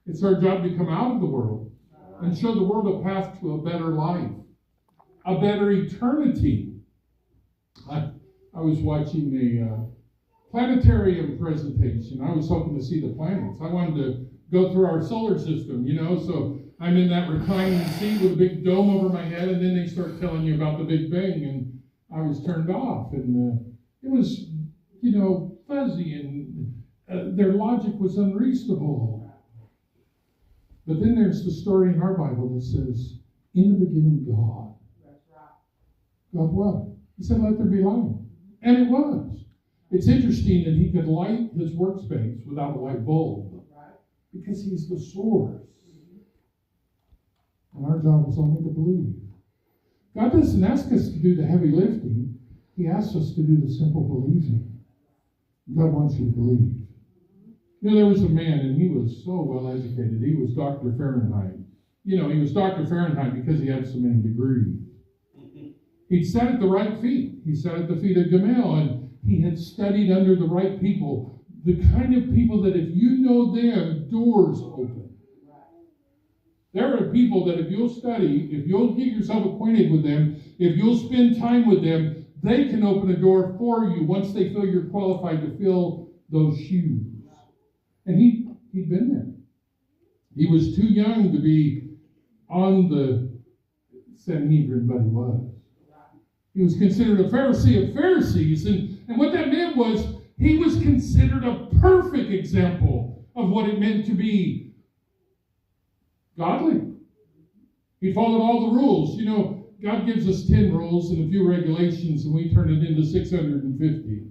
It's our job to come out of the world and show the world a path to a better life, a better eternity. I was watching a planetarium presentation. I was hoping to see the planets. I wanted to go through our solar system, so I'm in that reclining seat with a big dome over my head, and then they start telling you about the Big Bang, and I was turned off, and it was, fuzzy, and their logic was unreasonable. But then there's the story in our Bible that says, in the beginning, God. God what? He said, let there be light. And it was. It's interesting that he could light his workspace without a light bulb, because he's the source. And our job is only to believe. God doesn't ask us to do the heavy lifting. He asks us to do the simple believing. God wants you to believe. There was a man, and he was so well educated. He was Dr. Fahrenheit. He was Dr. Fahrenheit because he had so many degrees. He'd sat at the right feet. He sat at the feet of Gamaliel, and he had studied under the right people. The kind of people that if you know them, doors open. There are people that if you'll study, if you'll get yourself acquainted with them, if you'll spend time with them, they can open a door for you once they feel you're qualified to fill those shoes. And he'd been there. He was too young to be on the Sanhedrin, but he was. He was considered a Pharisee of Pharisees. And what that meant was he was considered a perfect example of what it meant to be godly. He followed all the rules. God gives us 10 rules and a few regulations, and we turn it into 650.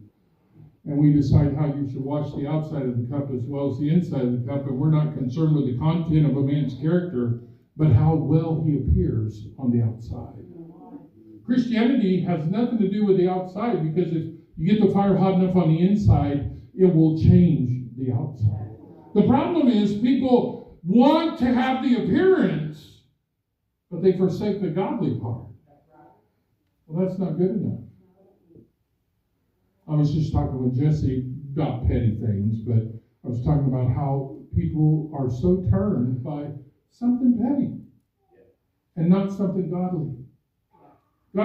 And we decide how you should wash the outside of the cup as well as the inside of the cup. And we're not concerned with the content of a man's character, but how well he appears on the outside. Christianity has nothing to do with the outside, because if you get the fire hot enough on the inside, it will change the outside. The problem is people want to have the appearance, but they forsake the godly part. Well, that's not good enough. I was just talking with Jesse about petty things, but I was talking about how people are so turned by something petty and not something godly.